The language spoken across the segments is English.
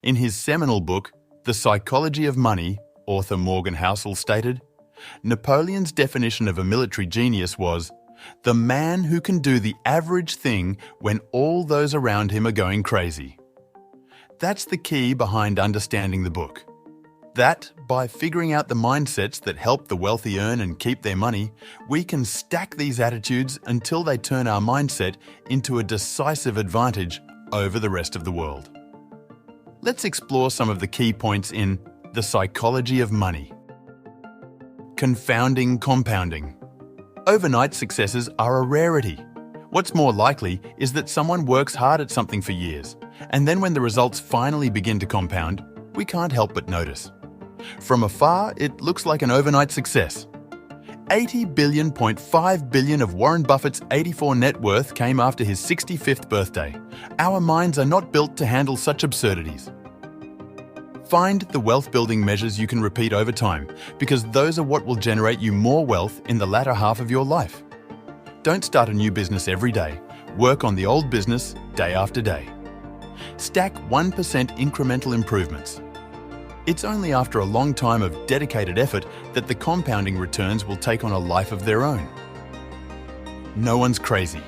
In his seminal book, The Psychology of Money, author Morgan Housel stated, Napoleon's definition of a military genius was, the man who can do the average thing when all those around him are going crazy. That's the key behind understanding the book. That, by figuring out the mindsets that help the wealthy earn and keep their money, we can stack these attitudes until they turn our mindset into a decisive advantage over the rest of the world. Let's explore some of the key points in The Psychology of Money. Confounding Compounding. Overnight successes are a rarity. What's more likely is that someone works hard at something for years, and then when the results finally begin to compound, we can't help but notice. From afar, it looks like an overnight success. 80.5 billion of Warren Buffett's 84 net worth came after his 65th birthday. Our minds are not built to handle such absurdities. Find the wealth-building measures you can repeat over time, because those are what will generate you more wealth in the latter half of your life. Don't start a new business every day. Work on the old business day after day. Stack 1% incremental improvements. It's only after a long time of dedicated effort that the compounding returns will take on a life of their own. No one's crazy.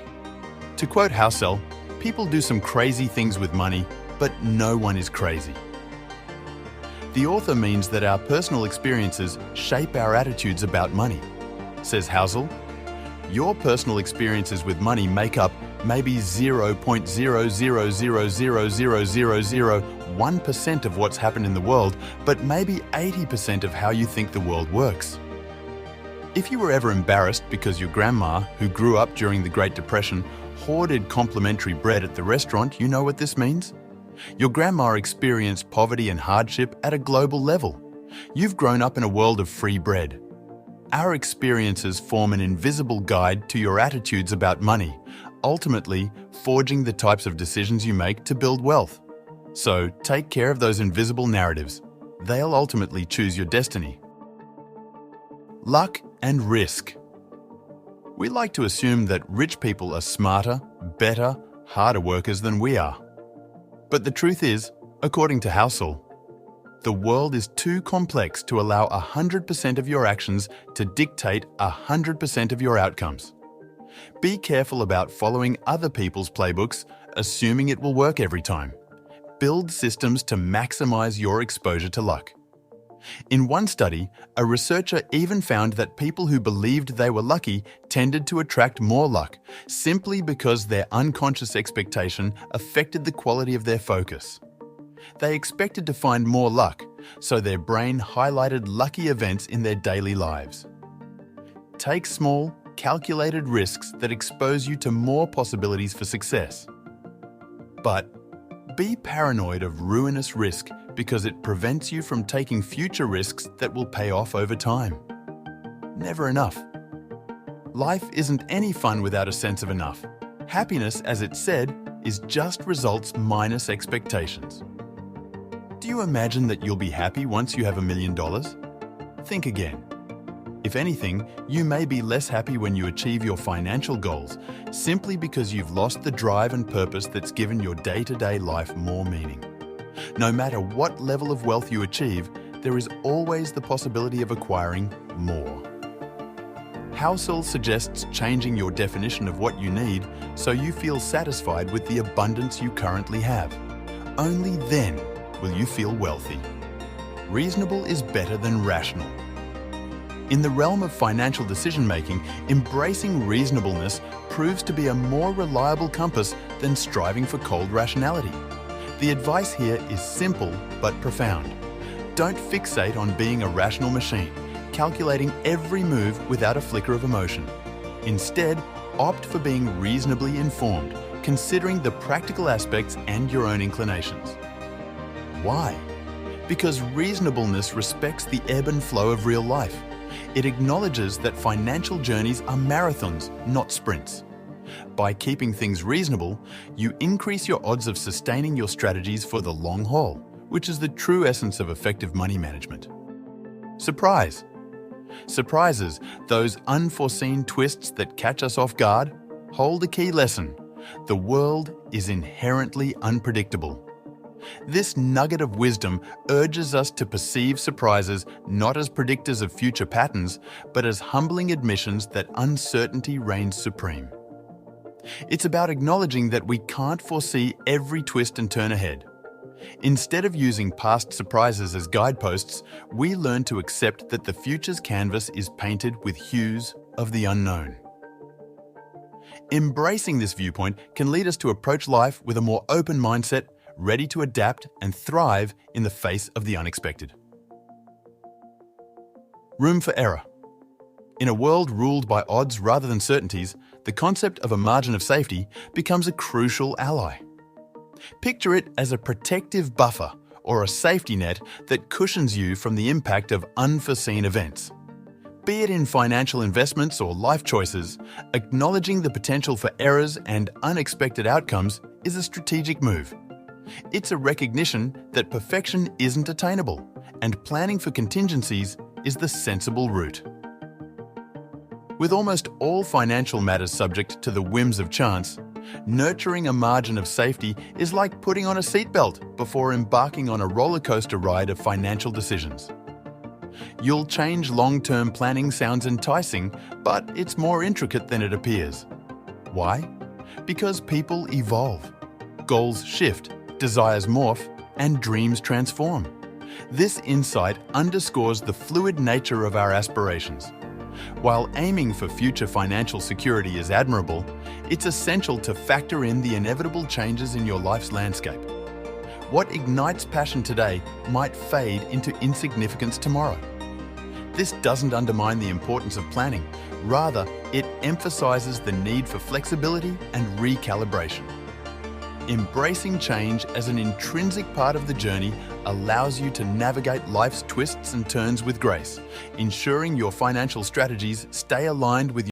To quote Housel, people do some crazy things with money, but no one is crazy. The author means that our personal experiences shape our attitudes about money. Says Housel, your personal experiences with money make up maybe 0.000000001% of what's happened in the world, but maybe 80% of how you think the world works. If you were ever embarrassed because your grandma, who grew up during the Great Depression, hoarded complimentary bread at the restaurant, you know what this means? Your grandma experienced poverty and hardship at a global level. You've grown up in a world of free bread. Our experiences form an invisible guide to your attitudes about money, ultimately forging the types of decisions you make to build wealth. So take care of those invisible narratives. They'll ultimately choose your destiny. Luck and risk. We like to assume that rich people are smarter, better, harder workers than we are. But the truth is, according to Housel, the world is too complex to allow 100% of your actions to dictate 100% of your outcomes. Be careful about following other people's playbooks, assuming it will work every time. Build systems to maximize your exposure to luck. In one study, a researcher even found that people who believed they were lucky tended to attract more luck, simply because their unconscious expectation affected the quality of their focus. They expected to find more luck, so their brain highlighted lucky events in their daily lives. Take small, calculated risks that expose you to more possibilities for success. But be paranoid of ruinous risk because it prevents you from taking future risks that will pay off over time. Never enough. Life isn't any fun without a sense of enough. Happiness, as it's said, is just results minus expectations. Do you imagine that you'll be happy once you have $1 million? Think again. If anything, you may be less happy when you achieve your financial goals, simply because you've lost the drive and purpose that's given your day-to-day life more meaning. No matter what level of wealth you achieve, there is always the possibility of acquiring more. Housel suggests changing your definition of what you need so you feel satisfied with the abundance you currently have. Only then will you feel wealthy. Reasonable is better than rational. In the realm of financial decision-making, embracing reasonableness proves to be a more reliable compass than striving for cold rationality. The advice here is simple but profound. Don't fixate on being a rational machine, calculating every move without a flicker of emotion. Instead, opt for being reasonably informed, considering the practical aspects and your own inclinations. Why? Because reasonableness respects the ebb and flow of real life. It acknowledges that financial journeys are marathons, not sprints. By keeping things reasonable, you increase your odds of sustaining your strategies for the long haul, which is the true essence of effective money management. Surprise! Surprises, those unforeseen twists that catch us off guard, hold a key lesson. The world is inherently unpredictable. This nugget of wisdom urges us to perceive surprises not as predictors of future patterns, but as humbling admissions that uncertainty reigns supreme. It's about acknowledging that we can't foresee every twist and turn ahead. Instead of using past surprises as guideposts, we learn to accept that the future's canvas is painted with hues of the unknown. Embracing this viewpoint can lead us to approach life with a more open mindset, ready to adapt and thrive in the face of the unexpected. Room for error. In a world ruled by odds rather than certainties, the concept of a margin of safety becomes a crucial ally. Picture it as a protective buffer or a safety net that cushions you from the impact of unforeseen events. Be it in financial investments or life choices, acknowledging the potential for errors and unexpected outcomes is a strategic move. It's a recognition that perfection isn't attainable, and planning for contingencies is the sensible route. With almost all financial matters subject to the whims of chance, nurturing a margin of safety is like putting on a seatbelt before embarking on a roller coaster ride of financial decisions. You'll change long-term planning sounds enticing, but it's more intricate than it appears. Why? Because people evolve. Goals shift, desires morph, and dreams transform. This insight underscores the fluid nature of our aspirations. While aiming for future financial security is admirable, it's essential to factor in the inevitable changes in your life's landscape. What ignites passion today might fade into insignificance tomorrow. This doesn't undermine the importance of planning. Rather, it emphasizes the need for flexibility and recalibration. Embracing change as an intrinsic part of the journey allows you to navigate life's twists and turns with grace, ensuring your financial strategies stay aligned with